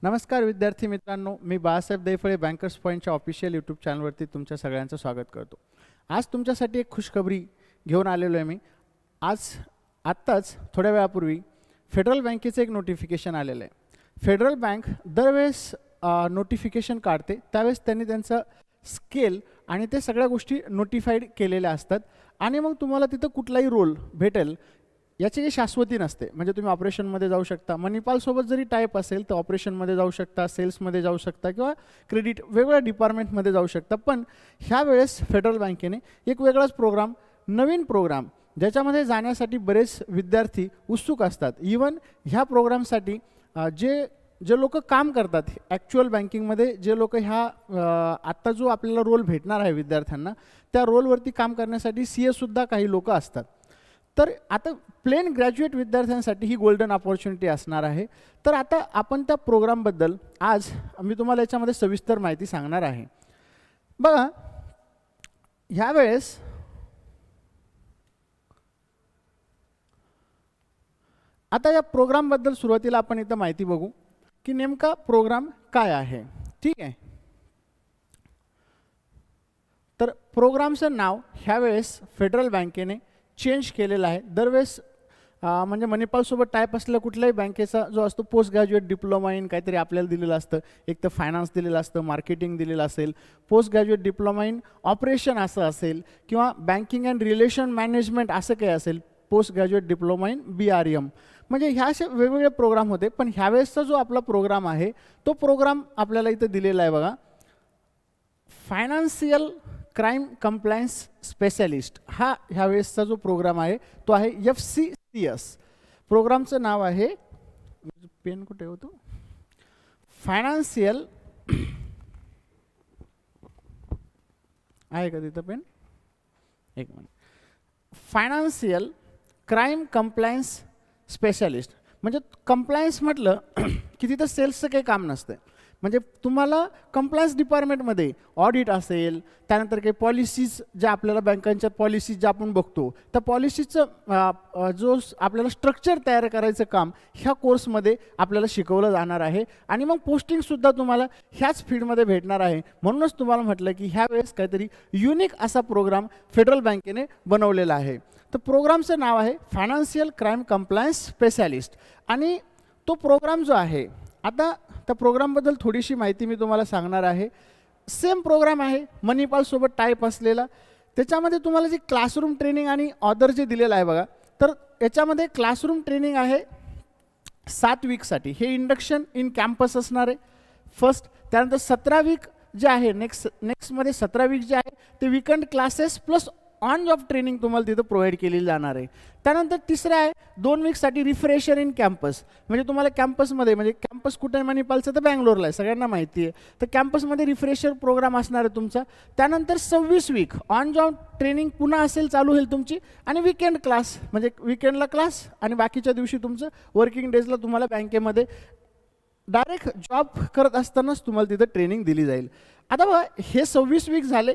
नमस्कार विद्यार्थी मित्रांनो, मी बाळासाहेब दैफळे बँकर्स पॉईंटच्या ऑफिशियल यूट्यूब चॅनलवरती तुमच्या सगळ्यांचं स्वागत करतो। आज तुमच्यासाठी एक खुशखबरी घेऊन आलेलो आहे मी। आत्ताच थोड्या वेळापूर्वी फेडरल बँकेचं एक नोटिफिकेशन आलेलं आहे। फेडरल बँक दरवेळेस नोटिफिकेशन काढते त्यावेळेस त्यांनी त्यांचं स्केल आणि ते सगळ्या गोष्टी नोटिफाईड केलेल्या असतात आणि मग तुम्हाला तिथं कुठलाही रोल भेटेल याची काही शाश्वती नसते। म्हणजे तुम्ही ऑपरेशनमध्ये जाऊ शकता, मणिपालसोबत जरी टाईप असेल तर ऑपरेशनमध्ये जाऊ शकता, सेल्समध्ये जाऊ शकता किंवा क्रेडिट वेगवेगळ्या डिपार्टमेंटमध्ये जाऊ शकता। पण ह्या वेळेस फेडरल बँकेने एक वेगळाच प्रोग्राम, नवीन प्रोग्राम ज्याच्यामध्ये जाण्यासाठी बरेच विद्यार्थी उत्सुक असतात। इवन ह्या प्रोग्रामसाठी जे लोक काम करतात ॲक्च्युअल बँकिंगमध्ये, जे लोक ह्या आत्ता जो आपल्याला रोल भेटणार आहे विद्यार्थ्यांना, त्या रोलवरती काम करण्यासाठी CA सुद्धा काही लोक असतात। तर आता प्लेन ग्रॅज्युएट विद्यार्थ्यांसाठी ही गोल्डन अपॉर्च्युनिटी असणार आहे। तर आता आपण त्या प्रोग्रामबद्दल आज मी तुम्हाला याच्यामध्ये सविस्तर माहिती सांगणार आहे। बघा, ह्यावेळेस आता या प्रोग्रामबद्दल सुरुवातीला आपण इथं माहिती बघू की नेमका प्रोग्राम काय आहे। ठीक आहे, तर प्रोग्रामचं नाव ह्यावेळेस फेडरल बँकेने चेंज केलेला आहे। दरवेळेस म्हणजे मणिपालसोबत टाईप असलेला कुठल्याही बँकेचा जो असतो पोस्ट ग्रॅज्युएट डिप्लोमा इन काहीतरी आपल्याला दिलेलं असतं, एक तर फायनान्स दिलेलं असतं, मार्केटिंग दिलेलं असेल, post graduate diploma in operation असं असेल किंवा बँकिंग अँड रिलेशन मॅनेजमेंट असं काही असेल, post graduate diploma in BRM, म्हणजे ह्या असे वेगवेगळे प्रोग्राम होते। पण ह्यावेळेसचा जो आपला प्रोग्राम आहे तो प्रोग्राम आपल्याला इथं दिलेला आहे बघा, फायनान्शियल क्राईम कंप्लायन्स स्पेशलिस्ट। हा ह्यावेळेसचा जो प्रोग्राम आहे तो आहे FCCS। प्रोग्रामचं नाव आहे, पेन कुठे होतो, फायनान्शियल आहे का तिथं पेन, एक minute, financial crime compliance specialist. म्हणजे कंप्लायन्स म्हटलं की तिथं सेल्सचं काही काम नसतं। म्हणजे तुम्हाला कंप्लायन्स डिपार्टमेंटमध्ये ऑडिट असेल, त्यानंतर काही पॉलिसीज ज्या आपल्याला बँकांच्या पॉलिसीज ज्या आपण बघतो त्या पॉलिसीचं जो आपल्याला स्ट्रक्चर तयार करायचं काम ह्या कोर्समध्ये आपल्याला शिकवलं जाणार आहे आणि मग पोस्टिंगसुद्धा तुम्हाला ह्याच फील्डमध्ये भेटणार आहे। म्हणूनच तुम्हाला म्हटलं की ह्यावेळेस काहीतरी युनिक असा प्रोग्राम फेडरल बँकेने बनवलेला आहे। तर प्रोग्रामचं नाव आहे फायनान्शियल क्राईम कंप्लायन्स स्पेशलिस्ट आणि तो प्रोग्राम जो आहे, आता त्या प्रोग्रामबद्दल थोडीशी माहिती मी तुम्हाला सांगणार आहे। सेम प्रोग्राम आहे मणिपालसोबत टाईप असलेला। त्याच्यामध्ये तुम्हाला जे क्लासरूम ट्रेनिंग आणि ऑदर जे दिलेलं आहे बघा, तर याच्यामध्ये क्लासरूम ट्रेनिंग आहे 7 वीकसाठी, हे इंडक्शन इन कॅम्पस असणार आहे फर्स्ट। त्यानंतर 17 वीक जे आहे नेक्स्टमध्ये 17 वीक जे आहे ते weekend classes plus on job training तुम्हाला तिथं प्रोव्हाइड केलेली जाणार आहे। त्यानंतर तिसरं आहे 2 वीकसाठी रिफ्रेशर इन कॅम्पस। म्हणजे तुम्हाला कॅम्पसमध्ये, म्हणजे कॅम्पस कुठे आहे मणिपालचं तर बँगलोरला आहे, सगळ्यांना माहिती आहे, तर कॅम्पसमध्ये रिफ्रेशर प्रोग्राम असणार आहे तुमचा। त्यानंतर 26 वीक ऑन जॉब ट्रेनिंग पुन्हा असेल, चालू होईल तुमची, आणि वीकेंड क्लास, म्हणजे वीकेंडला क्लास आणि बाकीच्या दिवशी तुमचं वर्किंग डेजला तुम्हाला बँकेमध्ये डायरेक्ट जॉब करत असतानाच तुम्हाला तिथं ट्रेनिंग दिली जाईल। आता बघा, हे 26 वीक झाले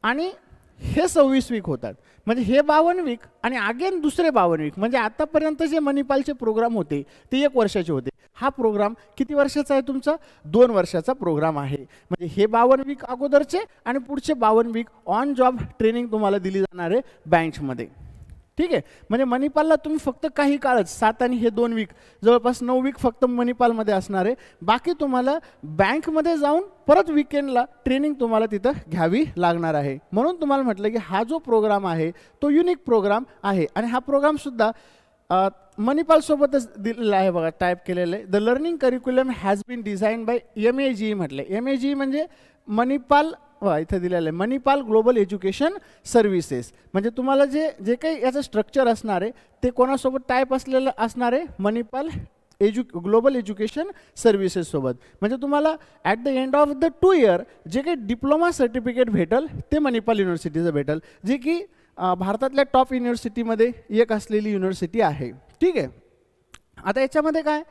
आणि हे 26 वीक होतात, म्हणजे हे 52 वीक आणि अगेन दुसरे 52 वीक। म्हणजे आतापर्यंत जे मणिपालचे प्रोग्राम होते ते 1 वर्षाचे होते, हा प्रोग्राम किती वर्षाचा आहे तुमचा, 2 वर्षाचा प्रोग्राम आहे। म्हणजे हे 52 वीक अगोदरचे आणि पुढचे 52 वीक ऑन जॉब ट्रेनिंग तुम्हाला दिली जाणार आहे बँकमध्ये। ठीक आहे, म्हणजे मणिपालला तुम्ही फक्त काही काळच 7 आणि हे 2 वीक जवळपास 9 वीक फक्त मणिपालमध्ये असणार आहे। बाकी तुम्हाला बँकमध्ये जाऊन परत वीकेंडला ट्रेनिंग तुम्हाला तिथं घ्यावी लागणार आहे। म्हणून तुम्हाला म्हटलं की हा जो प्रोग्राम आहे तो युनिक प्रोग्राम आहे आणि हा प्रोग्रामसुद्धा मणिपालसोबतच दिलेला आहे बघा, टाईप केलेलं आहे। The learning curriculum has been design by MAGE म्हटलं। MAGE म्हणजे मणिपाल, इथं दिलेलं आहे मणिपाल ग्लोबल एज्युकेशन सर्व्हिसेस। म्हणजे तुम्हाला जे काही याचं स्ट्रक्चर असणार आहे ते कोणासोबत टाईप असलेलं असणार आहे, मणिपाल ग्लोबल एज्युकेशन सर्व्हिसेस सोबत। म्हणजे तुम्हाला at the end of the 2 year जे काही डिप्लोमा सर्टिफिकेट भेटल ते मणिपाल युनिव्हर्सिटीचं भेटल, जे की भारतातल्या टॉप युनिव्हर्सिटीमध्ये एक असलेली युनिव्हर्सिटी आहे। ठीक आहे, आता याच्यामध्ये काय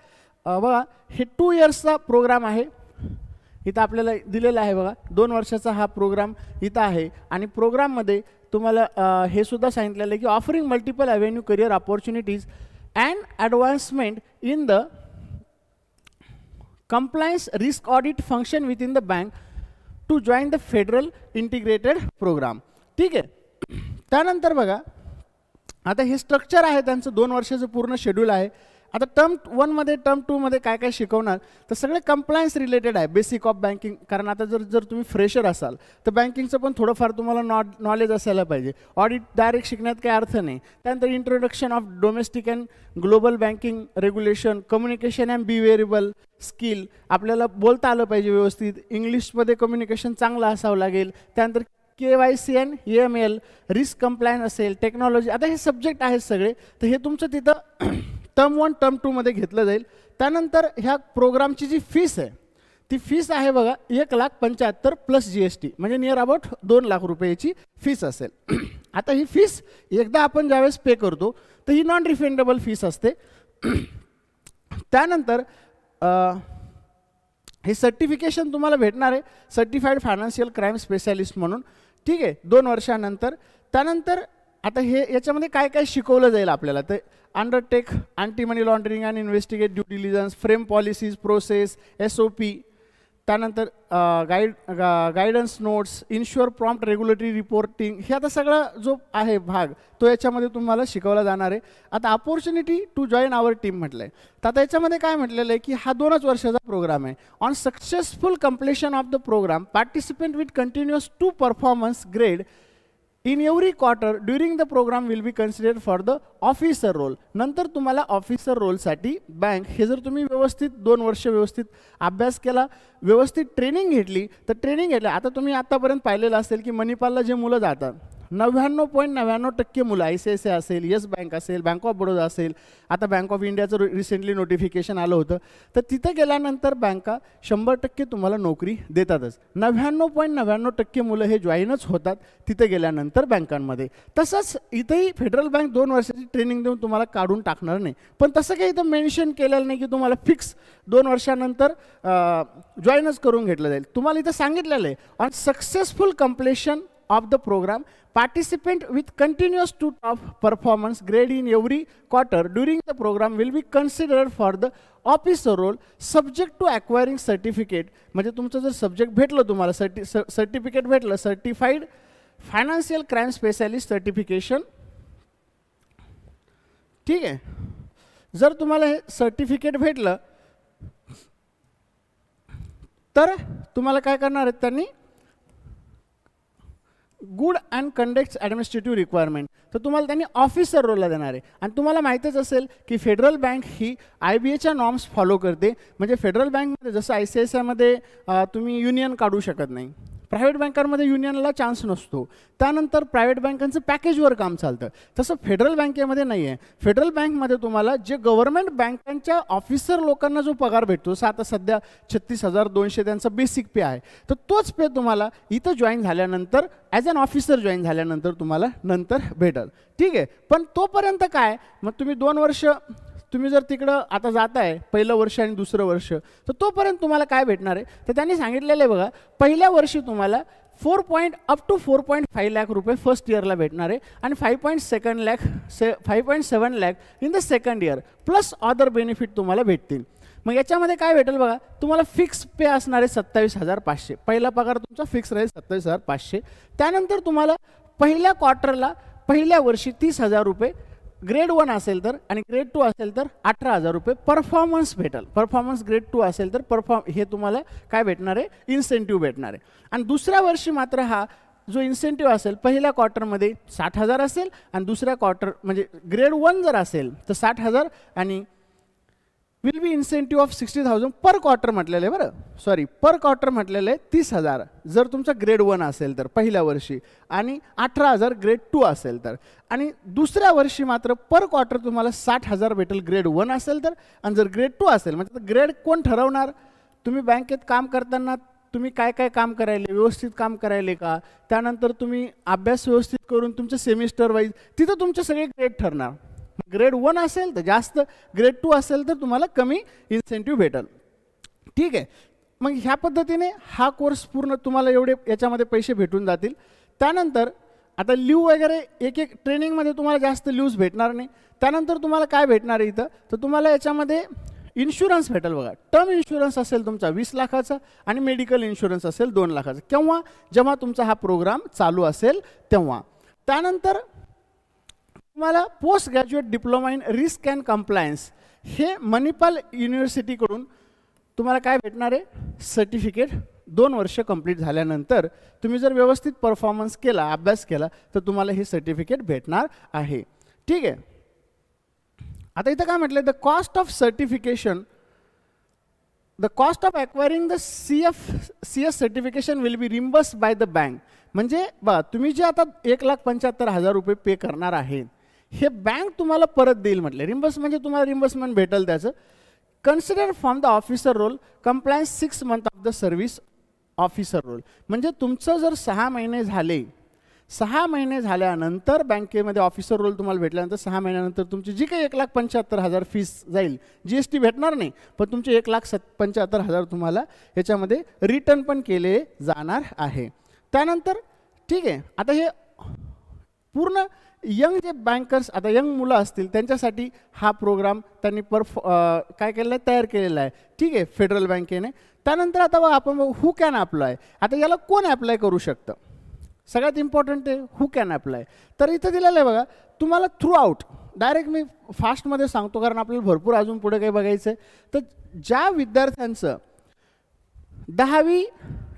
बघा, हे 2 इयर्सचा प्रोग्राम आहे, इथं आपल्याला दिलेला आहे बघा, 2 वर्षाचा हा प्रोग्राम इथं आहे। आणि प्रोग्राममध्ये तुम्हाला हे सुद्धा सांगितलेलं आहे की offering multiple avenue career opportunities and advancement in the compliance risk audit function within the bank to join the federal integrated program. ठीक आहे. त्यानंतर बघा आता हे स्ट्रक्चर आहे त्यांचं 2 वर्षाचं पूर्ण शेड्यूल आहे. आता टर्म 1 मध्ये टर्म 2 मध्ये काय काय शिकवणार तर सगळे कंप्लायन्स रिलेटेड आहे, बेसिक ऑफ बँकिंग. कारण आता जर तुम्ही फ्रेशर असाल तर बँकिंगचं पण थोडंफार तुम्हाला नॉलेज असायला पाहिजे. ऑडिट डायरेक्ट शिकण्यात काही अर्थ नाही. त्यानंतर introduction of domestic and global banking regulation, communication and behaviourable skill, आपल्याला बोलता आलं पाहिजे व्यवस्थित, इंग्लिशमध्ये कम्युनिकेशन चांगलं असावं लागेल. त्यानंतर KYC and EML, risk compliance असेल, टेक्नॉलॉजी. आता हे सब्जेक्ट आहेत सगळे, तर हे तुमचं तिथं टर्म 1 टर्म 2 मध्ये घेतलं जाईल. त्यानंतर ह्या प्रोग्रामची जी फीस आहे ती फीस आहे बघा 1,75,000 प्लस GST, म्हणजे नियर अबाउट 2 लाख रुपयाची फीस असेल. आता ही फीस एकदा आपण ज्यावेळेस पे करतो तर ही नॉन रिफंडेबल फीस असते. त्यानंतर हे सर्टिफिकेशन तुम्हाला भेटणार आहे सर्टिफाईड फायनान्शियल क्राईम स्पेशालिस्ट म्हणून. ठीक आहे, 2 वर्षानंतर. त्यानंतर आता हे याच्यामध्ये काय काय शिकवलं जाईल आपल्याला तर undertake anti money laundering and investigate due diligence, frame policies, process, SOP. त्यानंतर guidance notes, ensure prompt regulatory reporting. हे आता सगळा जो आहे भाग तो याच्यामध्ये तुम्हाला शिकवला जाणार आहे. आता opportunity to join our team म्हटलं आहे. तर आता याच्यामध्ये काय म्हटलेलं आहे की हा 2च वर्षाचा प्रोग्राम आहे. On successful completion of the programme participant with continuous 2 performance grade in every quarter during the programme will be considered for the officer role. नंतर तुम्हाला ऑफिसर रोलसाठी बँक हे जर तुम्ही व्यवस्थित 2 वर्ष व्यवस्थित अभ्यास केला, व्यवस्थित ट्रेनिंग घेतली तर ट्रेनिंग घेतलं. आता तुम्ही आतापर्यंत पाहिलेलं असेल की मणिपालला जे मुलं जातात 99.99% मुलं ICICI असेल, येस बँक असेल, बँक ऑफ बडोदा असेल, आता बँक ऑफ इंडियाचं रिसेंटली नोटिफिकेशन आलं होतं. तर तिथं गेल्यानंतर बँका 100% तुम्हाला नोकरी देतातच. 99.99% मुलं हे जॉईनच होतात तिथं गेल्यानंतर बँकांमध्ये. तसंच इथंही फेडरल बँक 2 वर्षाची ट्रेनिंग देऊन तुम्हाला काढून टाकणार नाही. पण तसं काही इथं मेन्शन केलेलं नाही की तुम्हाला फिक्स 2 वर्षानंतर जॉईनच करून घेतलं जाईल. तुम्हाला इथं सांगितलेलं आहे on successful completion of the program participant with continuous 2 top performance grade in every quarter during the program will be considered for the officer role subject to acquiring certificate. म्हणजे तुमचं जर सब्जेक्ट भेटलं तुम्हाला सर्टिफिकेट भेटलं certified financial crime specialist certification. ठीक आहे, जर तुम्हाला हे सर्टिफिकेट भेटलं तर तुम्हाला काय करणार आहेत त्यांनी good and conduct administrative requirement, तर तुम्हाला त्यांनी ऑफिसर रोलला देणार आहे. आणि तुम्हाला माहीतच असेल की फेडरल बँक ही IBAच्या नॉर्म्स फॉलो करते. म्हणजे फेडरल बँकमध्ये जसं ICICIमध्ये तुम्ही युनियन काढू शकत नाही, प्रायव्हेट बँकांमध्ये युनियनला चान्स नसतो. त्यानंतर प्रायव्हेट बँकांचं पॅकेजवर काम चालतं, तसं फेडरल बँकेमध्ये नाही आहे. फेडरल बँकमध्ये तुम्हाला जे गव्हर्नमेंट बँकांच्या ऑफिसर लोकांना जो पगार भेटतो, आता सध्या 36,200 त्यांचा बेसिक पे आहे, तर तोच पे तुम्हाला इथं जॉईन झाल्यानंतर ॲज अन ऑफिसर जॉईन झाल्यानंतर तुम्हाला नंतर भेटेल. ठीक आहे, पण तोपर्यंत काय मग तुम्ही 2 वर्ष तुम्ही जर तिकडं आता जाताय, पहिलं वर्ष आणि दुसरं वर्ष, तर तोपर्यंत तुम्हाला काय भेटणार आहे तर त्यांनी सांगितलेलं आहे बघा, पहिल्या वर्षी तुम्हाला 4.5 लाख रुपये फर्स्ट इयरला भेटणार आहे आणि 5.7 lakh in the second year plus other benefit तुम्हाला भेटतील. मग याच्यामध्ये काय भेटेल बघा, तुम्हाला फिक्स पे असणार आहे 27,500. पहिला पगार तुमचा फिक्स राहील 27,500. त्यानंतर तुम्हाला पहिल्या क्वार्टरला पहिल्या वर्षी 30,000 रुपये ग्रेड 1 असेल तर, आणि ग्रेड 2 असेल तर 18,000 रुपये परफॉर्मन्स भेटेल. परफॉर्मन्स ग्रेड 2 असेल तर हे तुम्हाला काय भेटणार आहे, इन्सेंटिव्ह भेटणार आहे. आणि दुसऱ्या वर्षी मात्र हा जो इन्सेंटिव्ह असेल पहिल्या क्वार्टरमध्ये 60,000 असेल आणि दुसऱ्या क्वार्टर म्हणजे ग्रेड 1 जर असेल तर 60,000 आणि will be incentive of 60,000 per quarter म्हटलेलं आहे. बरं सॉरी, पर क्वार्टर म्हटलेलं आहे 30,000 जर तुमचा ग्रेड 1 असेल तर पहिल्या वर्षी, आणि 18,000 ग्रेड 2 असेल तर. आणि दुसऱ्या वर्षी मात्र पर क्वार्टर तुम्हाला 60,000 भेटेल ग्रेड 1 असेल तर, आणि जर ग्रेड 2 असेल म्हणजे ग्रेड कोण ठरवणार, तुम्ही बँकेत काम करताना तुम्ही काय काय काम करायले, व्यवस्थित काम करायले का, त्यानंतर तुम्ही अभ्यास व्यवस्थित करून तुमचं सेमिस्टर वाईज तिथं तुमचे सगळे ग्रेड ठरणार. ग्रेड 1 असेल तर जास्त, ग्रेड 2 असेल तर तुम्हाला कमी इन्सेंटिव्ह भेटेल. ठीक आहे, मग ह्या पद्धतीने हा कोर्स पूर्ण तुम्हाला एवढे याच्यामध्ये पैसे भेटून जातील. त्यानंतर आता लिव्ह वगैरे एक ट्रेनिंगमध्ये तुम्हाला जास्त लिव्हज भेटणार नाही. त्यानंतर तुम्हाला काय भेटणार आहे इथं तर तुम्हाला याच्यामध्ये इन्शुरन्स भेटेल बघा. टर्म इन्शुरन्स असेल तुमचा 20 लाखाचा आणि मेडिकल इन्शुरन्स असेल 2 लाखाचा. केव्हा? जेव्हा तुमचा हा प्रोग्राम चालू असेल तेव्हा. त्यानंतर तुम्हाला post graduate diploma in risk and compliance हे मणिपाल युनिव्हर्सिटीकडून तुम्हाला काय भेटणार आहे? सर्टिफिकेट. 2 वर्ष कंप्लीट झाल्यानंतर तुम्ही जर व्यवस्थित परफॉर्मन्स केला, अभ्यास केला, तर तुम्हाला हे सर्टिफिकेट भेटणार आहे. ठीक आहे. आता इथं काय म्हटलं? The cost of certification, the cost of acquiring the CS certification will be reimbursed by the bank. म्हणजे बघा, तुम्ही जे आता 1,75,000 रुपये पे करणार आहेत, हे बँक तुम्हाला परत देईल म्हटलं. रिम्बर्स म्हणजे तुम्हाला रिम्बर्समेंट भेटेल त्याचं. Consider from the officer role compliance 6 month of the service officer role. म्हणजे तुमचं जर 6 महिने झाले, 6 महिने झाल्यानंतर बँकेमध्ये ऑफिसर रोल तुम्हाला भेटल्यानंतर 6 महिन्यानंतर तुमची जी काही 1,75,000 फीस जाईल, GST भेटणार नाही, पण तुमचे 1,75,000 तुम्हाला याच्यामध्ये रिटर्न पण केले जाणार आहे. त्यानंतर ठीक आहे, आता हे पूर्ण यंग जे बँकर्स, आता यंग मुलं असतील त्यांच्यासाठी हा प्रोग्राम त्यांनी काय केलेला आहे? तयार केलेला आहे. ठीक आहे, फेडरल बँकेने. त्यानंतर आता आपण हू कॅन अप्लाय. आता याला कोण अप्लाय करू शकतं? सगळ्यात इम्पॉर्टंट आहे हू कॅन अप्लाय. तर इथं दिलेलं आहे बघा, तुम्हाला थ्रू आउट, डायरेक्ट मी फास्टमध्ये सांगतो कारण आपल्याला भरपूर अजून पुढे काही बघायचं आहे. तर ज्या विद्यार्थ्यांचं 10वी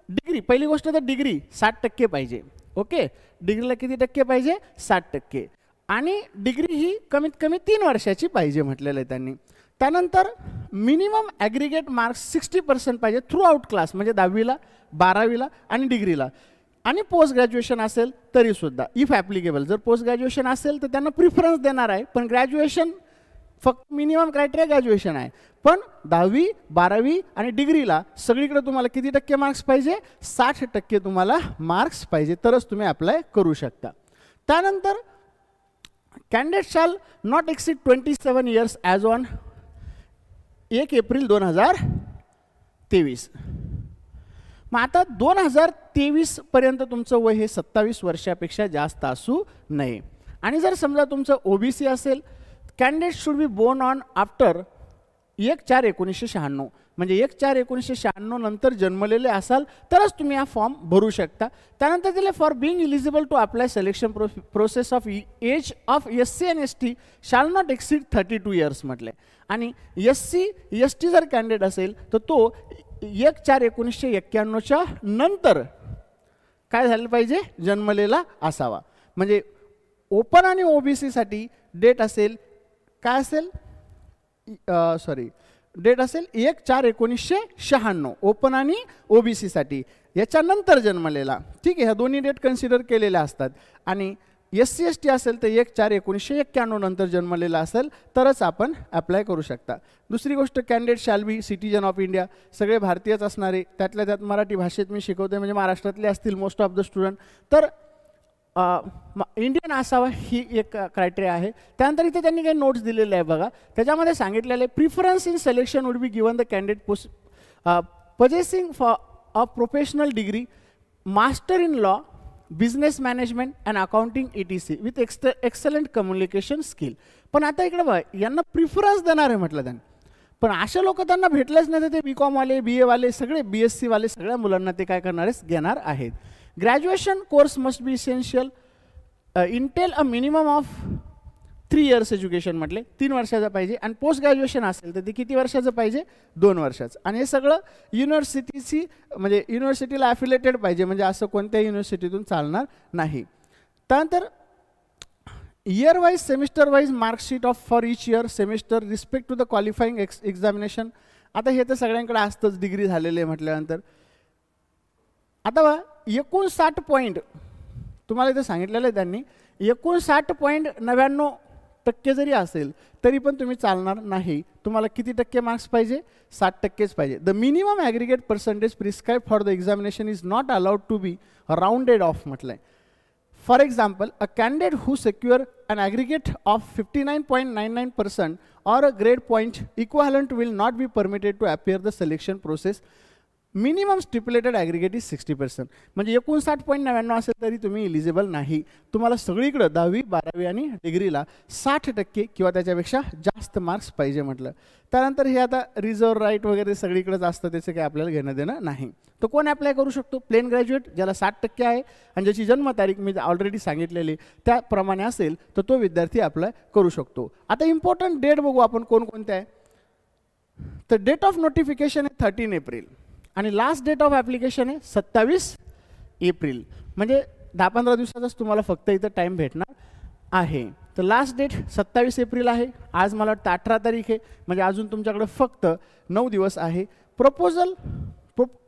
डिग्री, पहिली गोष्ट तर डिग्री 60% पाहिजे. ओके, डिग्रीला किती टक्के पाहिजे? 60%. आणि डिग्री ही कमीत कमी 3 वर्षाची पाहिजे म्हटलेलं आहे त्यांनी. त्यानंतर मिनिमम ॲग्रिगेट मार्क्स 60% पाहिजे थ्रू आउट क्लास, म्हणजे 10वीला, 12वीला आणि डिग्रीला. आणि पोस्ट ग्रॅज्युएशन असेल तरीसुद्धा इफ ॲप्लिकेबल. जर पोस्ट ग्रॅज्युएशन असेल तर त्यांना प्रिफरन्स देणार आहे, पण ग्रॅज्युएशन फक्त मिनिमम क्रायटेरिया ग्रॅज्युएशन आहे. पण 10वी, 12वी आणि डिग्रीला सगळीकडे तुम्हाला किती टक्के मार्क्स पाहिजे? 60% तुम्हाला मार्क्स पाहिजे, तरच तुम्ही अप्लाय करू शकता. त्यानंतर कॅन्डिडेट शाल not exceed 27 years as on 1 April 2023. मग आता 2023 पर्यंत तुमचं वय हे 27 वर्षापेक्षा जास्त असू नये. आणि जर समजा तुमचं OBC असेल, candidate should be born on after 1/4/1996, म्हणजे 1/4/1996 नंतर जन्मलेले असाल तरच तुम्ही हा फॉर्म भरू शकता. त्यानंतर दिले for being eligible to apply selection process of age of SC and ST shall not exceed 32 years म्हटले. आणि SC ST जर कॅन्डिडेट असेल तर तो 1/4/1991 नंतर काय झालं पाहिजे? जन्मलेला असावा. म्हणजे ओपन आणि OBC साठी डेट असेल काय असेल? डेट असेल 1/4/1996 ओपन आणि OBC साठी, याच्यानंतर जन्मलेला. ठीक आहे, ह्या दोन्ही डेट कन्सिडर केलेल्या असतात. आणि SC ST असेल तर 1/4/1991 नंतर जन्मलेला असेल तरच आपण अप्लाय करू शकता. दुसरी गोष्ट, candidate shall be citizen of India, सगळे भारतीयच असणारे, त्यातल्या त्यात मराठी भाषेत मी शिकवते म्हणजे महाराष्ट्रातले असतील मोस्ट ऑफ द स्टुडंट, तर इंडियन असावा ही एक क्रायटेरिया आहे. त्यानंतर इथे त्यांनी काही नोट्स दिलेले आहे बघा, त्याच्यामध्ये सांगितलेलं आहे preference in selection would be given the candidate possessing for a professional degree, master in law, business management and accounting ETC with excellent communication skill. पण आता इकडे बघा, यांना प्रिफरन्स देणार आहे म्हटलं त्यांनी, पण अशा लोक त्यांना भेटलेच नाही तर ते BCom वाले, BA वाले, सगळे BSc वाले सगळ्या मुलांना ते काय करणार आहेत? घेणार आहेत. Graduation course must be essential, Intel a minimum of 3 years education म्हटले, 3 वर्षाचं पाहिजे. आणि पोस्ट ग्रॅज्युएशन असेल तर ते किती वर्षाचं पाहिजे? 2 वर्षाचं. आणि हे सगळं युनिव्हर्सिटीची म्हणजे युनिव्हर्सिटीला ॲफिलेटेड पाहिजे, म्हणजे असं कोणत्याही युनिव्हर्सिटीतून चालणार नाही. त्यानंतर year wise, semester wise marksheet of for each year semester respect to the qualifying examination. आता हे तर सगळ्यांकडे असतंच डिग्री झालेले म्हटल्यानंतर. आता 59 पॉईंट तुम्हाला इथं सांगितलेलं आहे त्यांनी, 59.99% जरी असेल तरी पण तुम्ही चालणार नाही. तुम्हाला किती टक्के मार्क्स पाहिजे? 60%च पाहिजे. The minimum aggregate percentage prescribe for the examination is not allowed to be rounded off म्हटलं आहे. For example, a candidate who secure an aggregate of 59.99% or a grade point equivalent will not be permitted to appear the selection process. Minimum stipulated aggregate is 60%. म्हणजे 59.99 असेल तरी तुम्ही eligible नाही. तुम्हाला सगळीकडं 10वी 12वी आणि डिग्रीला 60% किंवा त्याच्यापेक्षा जास्त मार्क्स पाहिजे म्हटलं. त्यानंतर हे आता रिझर्व राईट वगैरे सगळीकडेच असतं, त्याचं काही आपल्याला घेणं देणं नाही. तर कोण अप्लाय करू शकतो? प्लेन ग्रॅज्युएट ज्याला 60% आहे आणि ज्याची जन्मतारीख मी ऑलरेडी सांगितलेली त्याप्रमाणे असेल तर तो विद्यार्थी अप्लाय करू शकतो. आता इम्पॉर्टंट डेट बघू आपण कोणकोणत्या आहे. तर डेट ऑफ नोटिफिकेशन आहे 13 एप्रिल आणि लास्ट डेट ऑफ ॲप्लिकेशन आहे 27 एप्रिल. म्हणजे 10-15 दिवसाचाच तुम्हाला फक्त इथं टाईम भेटणार आहे. तर लास्ट डेट 27 एप्रिल आहे. आज मला वाटतं 18 तारीख आहे, म्हणजे अजून तुमच्याकडे फक्त 9 दिवस आहे.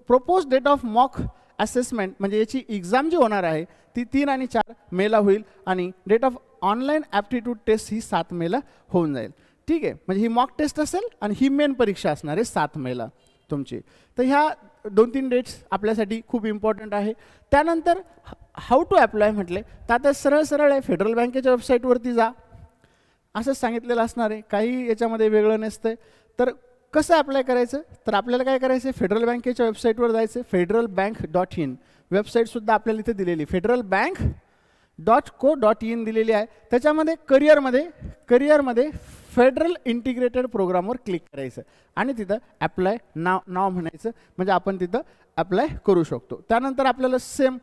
Propose date of mock assessment म्हणजे याची एक्झाम जी होणार आहे ती 3 आणि 4 मेला होईल आणि date of online aptitude test ही 7 मेला होऊन जाईल. ठीक आहे, म्हणजे ही मॉक टेस्ट असेल आणि ही मेन परीक्षा असणार आहे 7 मेला तुमची. तर ह्या 2-3 डेट्स आपल्यासाठी खूप इम्पॉर्टंट आहे. त्यानंतर हाऊ टू अप्लाय म्हटले तर आता सरळ आहे, फेडरल बँकेच्या वेबसाईटवरती जा असंच सांगितलेलं असणार आहे, काही याच्यामध्ये वेगळं नसतं. तर कसं अप्लाय करायचं? तर आपल्याला काय करायचं आहे, फेडरल बँकेच्या वेबसाईटवर जायचं. federalbank.in वेबसाईटसुद्धा आपल्याला इथे दिलेली, federalbank.co.in दिलेली आहे. त्याच्यामध्ये करिअरमध्ये फेडरल इंटिग्रेटेड प्रोग्रामवर क्लिक करायचं आणि तिथं अप्लाय नाव म्हणायचं, म्हणजे आपण तिथं अप्लाय करू शकतो. त्यानंतर आपल्याला सेम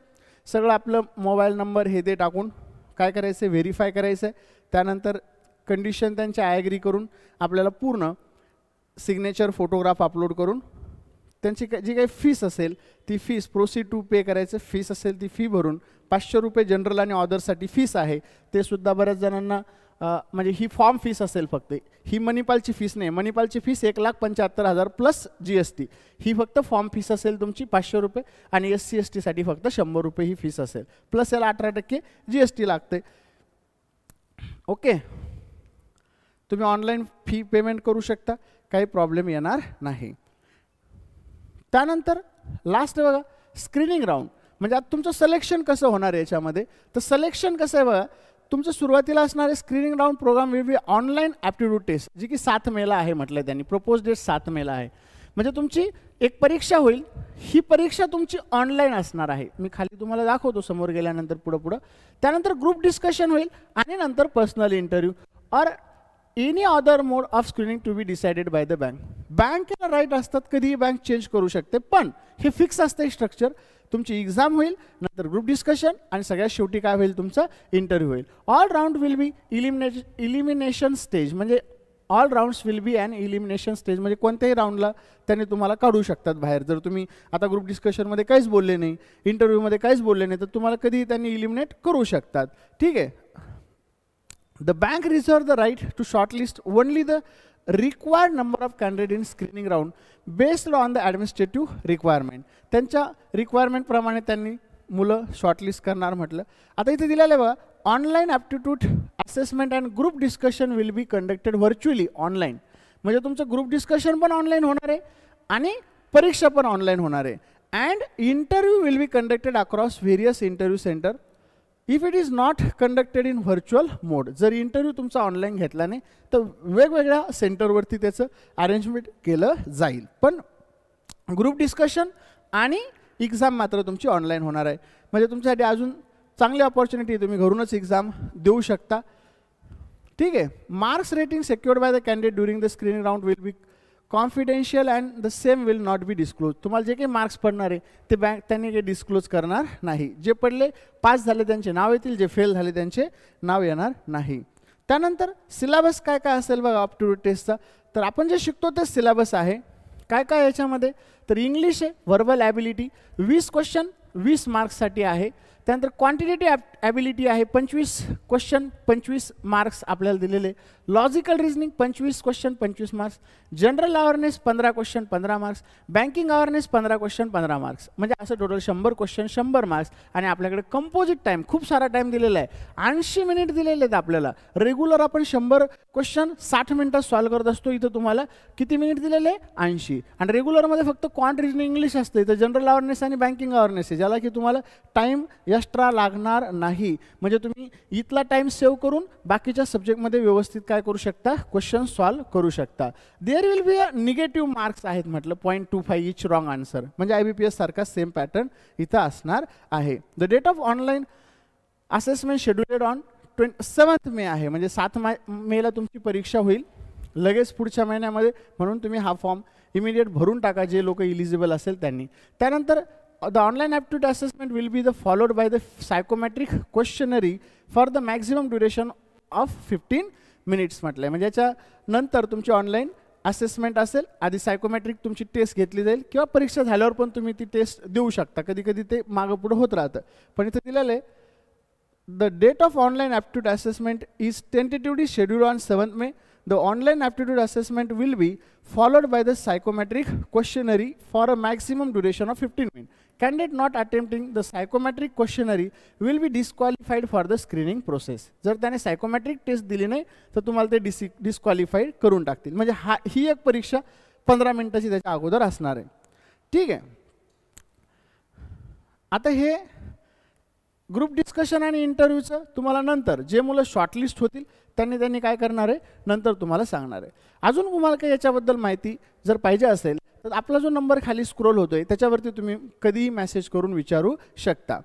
सगळं आपलं मोबाईल नंबर हे ते टाकून काय करायचं, व्हेरीफाय करायचं आहे. त्यानंतर कंडिशन त्यांची ॲग्री करून आपल्याला पूर्ण सिग्नेचर फोटोग्राफ अपलोड करून त्यांची जी काही फीस असेल ती फीस प्रोसीड टू पे करायचं. फीस असेल ती फी भरून 500 रुपये जनरल आणि ऑदरसाठी फीस आहे. ते सुद्धा बऱ्याच जणांना म्हणजे ही फॉर्म फीस असेल फक्त, ही मणिपालची फीस नाही. मणिपालची फीस 1,75,000 प्लस GST. ही फक्त फॉर्म फीस असेल तुमची 500 रुपये आणि SC ST साठी फक्त 100 रुपये ही फीस असेल, प्लस याला 18% GST लागते. ओके, तुम्ही ऑनलाईन फी पेमेंट करू शकता, काही प्रॉब्लेम येणार नाही. त्यानंतर लास्ट बघा स्क्रीनिंग राऊंड, म्हणजे आता तुमचं सिलेक्शन कसं होणार आहे याच्यामध्ये. तर सिलेक्शन कसं आहे बघा, तुमचं सुरुवातीला असणारे screening round program will be online aptitude test, जी की 7 मेला आहे म्हटलं त्यांनी. प्रपोज डेट 7 मेला आहे. म्हणजे तुमची एक परीक्षा होईल, ही परीक्षा तुमची ऑनलाईन असणार आहे. मी खाली तुम्हाला दाखवतो समोर गेल्यानंतर पुढं. त्यानंतर ग्रुप डिस्कशन होईल आणि नंतर personal interview or any other mode of screening to be decided by the bank. बँकेला राईट असतात, कधीही बँक चेंज करू शकते, पण हे फिक्स असतं स्ट्रक्चर. तुमची एक्झाम होईल, नंतर ग्रुप डिस्कशन आणि सगळ्यात शेवटी काय होईल, तुमचा इंटरव्ह्यू होईल. All round will be elimination stage, म्हणजे all rounds will be an elimination stage, म्हणजे कोणत्याही राऊंडला त्यांनी तुम्हाला काढू शकतात बाहेर. जर तुम्ही आता ग्रुप डिस्कशनमध्ये काहीच बोलले नाही, इंटरव्ह्यूमध्ये काहीच बोलले नाही, तर तुम्हाला कधीही त्यांनी इलिमिनेट करू शकतात. ठीक आहे. The bank reserves the right to shortlist only the required number of candidates in screening round based on the administrative requirement. त्यांच्या रिक्वायरमेंट प्रमाणे त्यांनी मुलं शॉर्टलिस्ट करणार म्हटलं. आता इथे दिलेलं आहे बघा, online aptitude assessment and group discussion will be conducted virtually online. म्हणजे तुमचं ग्रुप डिस्कशन पण ऑनलाईन होणार आहे आणि परीक्षा पण ऑनलाईन होणार आहे. And interview will be conducted across various interview centre if it is not conducted in virtual mode. जर इंटरव्ह्यू तुमचा ऑनलाईन घेतला नाही तर वेगवेगळ्या सेंटरवरती त्याचं अरेंजमेंट केलं जाईल, पण ग्रुप डिस्कशन आणि एक्झाम मात्र तुमची ऑनलाईन होणार आहे. म्हणजे तुमच्यासाठी अजून चांगली ऑपॉर्च्युनिटी, तुम्ही घरूनच एक्झाम देऊ शकता. ठीक आहे. Marks rating secured by the candidate during the screening round will B confidential and the same will not be disclose. तुम्हाला जे काही मार्क्स पडणार आहे ते बँक त्यांनी काही डिस्क्लोज करणार नाही. जे पडले पास झाले त्यांचे नाव येतील, जे फेल झाले त्यांचे नाव येणार नाही. त्यानंतर सिलेबस काय काय असेल बघा ॲप्टिट्यूड टेस्टचा. तर आपण जे शिकतो ते सिलेबस आहे. काय काय याच्यामध्ये, तर इंग्लिश आहे, व्हर्बल ॲबिलिटी 20 क्वेश्चन 20 मार्क्ससाठी आहे. त्यानंतर क्वांटिटेटिव्ह ॲबिलिटी आहे 25 क्वेश्चन 25 मार्क्स आपल्याला दिलेले. Logical reasoning 25 question 25 marks. General awareness 15 question 15 marks. Banking awareness 15 question 15 marks. म्हणजे असं टोटल 100 क्वेश्चन 100 मार्क्स. आणि आपल्याकडे कंपोजिट टाईम खूप सारा टाईम दिलेला आहे, 80 मिनिट दिलेले आहेत आपल्याला. रेग्युलर आपण 100 क्वेश्चन 60 मिनिटात सॉल्व्ह करत असतो, इथं तुम्हाला किती मिनिट दिलेले 80. आणि रेग्युलरमध्ये फक्त क्वांट रिझनिंग इंग्लिश असतं, इथं जनरल अवेअरनेस आणि बँकिंग अवेअरनेस आहे, ज्याला की तुम्हाला टाईम एक्स्ट्रा लागणार नाही. नाही, म्हणजे तुम्ही इथला टाइम सेव्ह करून बाकीच्या सब्जेक्टमध्ये व्यवस्थित काय करू शकता, क्वेश्चन सॉल्व करू शकता. There will be a negative marks आहेत म्हटलं 0.25 इच रॉंग आन्सर, म्हणजे IBPS सारखा सेम पॅटर्न इथं असणार आहे. The date of online assessment scheduled on 7 May आहे, म्हणजे 7 मेला तुमची परीक्षा होईल लगेच पुढच्या महिन्यामध्ये, म्हणून तुम्ही हा फॉर्म इमिडिएट भरून टाका जे लोक इलिजिबल असेल त्यांनी. त्यानंतर the online aptitude assessment will be followed by the psychometric questionnaire for the maximum duration of 15 minutes म्हटलं आहे. म्हणजे याच्यानंतर तुमची ऑनलाईन असेसमेंट असेल, आधी सायकोमेट्रिक तुमची टेस्ट घेतली जाईल किंवा परीक्षा झाल्यावर पण तुम्ही ती टेस्ट देऊ शकता, कधी कधी ते मागं पुढं होत राहतं. पण इथं दिलेलं आहे the date of online aptitude assessment is tentatively scheduled on 7th May. The online aptitude assessment will be followed by the psychometric questionnaire for a maximum duration of 15 minutes. Candidate not attempting the psychometric questionnaire will be disqualified for the screening process. जर त्याने psychometric test दिली नाही तर तुम्हाला ते disqualified करून टाकतील. म्हणजे ही एक परीक्षा 15 मिनिटाची त्याच्या अगोदर असणार आहे. ठीक आहे. आता हे ग्रुप डिस्कशन आणि इंटरव्ह्यूचं तुम्हाला नंतर जे मुलं शॉर्टलिस्ट होतील त्यांनी काय करणार आहे नंतर तुम्हाला सांगणार आहे. अजून तुम्हाला काही याच्याबद्दल माहिती जर पाहिजे असेल तर आपला जो नंबर खाली स्क्रोल होतोय त्याच्यावरती तुम्ही कधीही मेसेज करून विचारू शकता.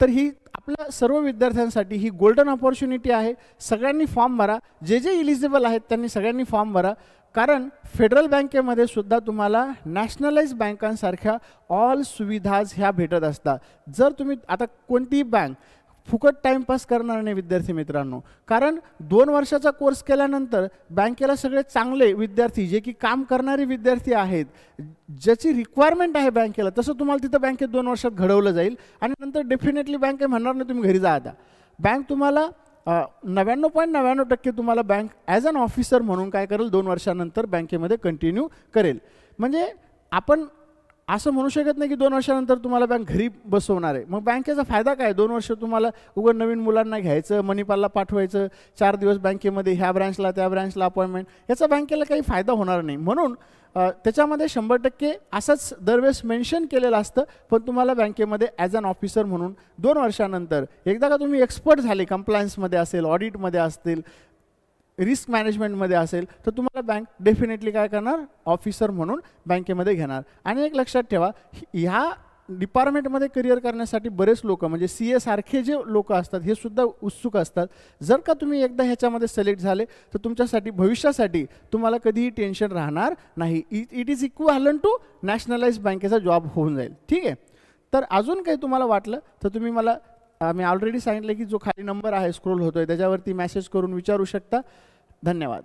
तर ही आपल्या सर्व विद्यार्थ्यांसाठी ही गोल्डन ऑपॉर्च्युनिटी आहे. सगळ्यांनी फॉर्म भरा, जे इलिजिबल आहेत त्यांनी सगळ्यांनी फॉर्म भरा, कारण फेडरल बँकेमध्ये सुद्धा तुम्हाला नॅशनलाइज बँकांसारख्या ऑल सुविधाज ह्या भेटत असतात. जर तुम्ही आता कोणतीही बँक फुकट टाइमपास करणार नाही विद्यार्थी मित्रांनो, कारण 2 वर्षाचा कोर्स केल्यानंतर बँकेला सगळे चांगले विद्यार्थी जे की काम करणारे विद्यार्थी आहेत, ज्याची रिक्वायरमेंट आहे बँकेला, तसं तुम्हाला तिथं बँकेत 2 वर्षात घडवलं जाईल आणि नंतर डेफिनेटली बँक म्हणणार नाही तुम्ही घरी जा. आता बँक तुम्हाला 99.99% तुम्हाला बँक ॲज अन ऑफिसर म्हणून काय करेल 2 वर्षानंतर बँकेमध्ये कंटिन्यू करेल. म्हणजे आपण असं म्हणू शकत नाही की 2 वर्षानंतर तुम्हाला बँक घरी बसवणार आहे. मग बँकेचा फायदा काय, 2 वर्ष तुम्हाला उघड नवीन मुलांना घ्यायचं, मणिपालला पाठवायचं, 4 दिवस बँकेमध्ये ह्या ब्रँचला त्या ब्रँचला अपॉइंटमेंट, याचा बँकेला काही फायदा होणार नाही. म्हणून त्याच्यामध्ये 100% असंच दरवेळेस मेन्शन केलेलं असतं, पण तुम्हाला बँकेमध्ये ॲज अन ऑफिसर म्हणून 2 वर्षानंतर एकदा का तुम्ही एक्सपर्ट झाले, कंप्लायन्समध्ये असेल, ऑडिटमध्ये असतील, रिस्क मॅनेजमेंटमध्ये असेल, तर तुम्हाला बँक डेफिनेटली काय करणार, ऑफिसर म्हणून बँकेमध्ये घेणार. आणि एक लक्षात ठेवा, ह्या डिपार्टमेंटमध्ये करिअर करण्यासाठी बरेच लोक म्हणजे CA सारखे जे लोक असतात हे सुद्धा उत्सुक असतात. जर का तुम्ही एकदा ह्याच्यामध्ये सिलेक्ट झाले तर तुमच्यासाठी भविष्यासाठी तुम्हाला कधीही टेन्शन राहणार नाही. It is equivalent to nationalise बँकेचा जॉब होऊन जाईल. ठीक आहे. तर अजून काही तुम्हाला वाटलं तर तुम्ही मला, मी ऑलरेडी सांगितलं की जो खाली नंबर आहे स्क्रोल होतोय त्याच्यावरती मेसेज करून विचारू शकता. धन्यवाद.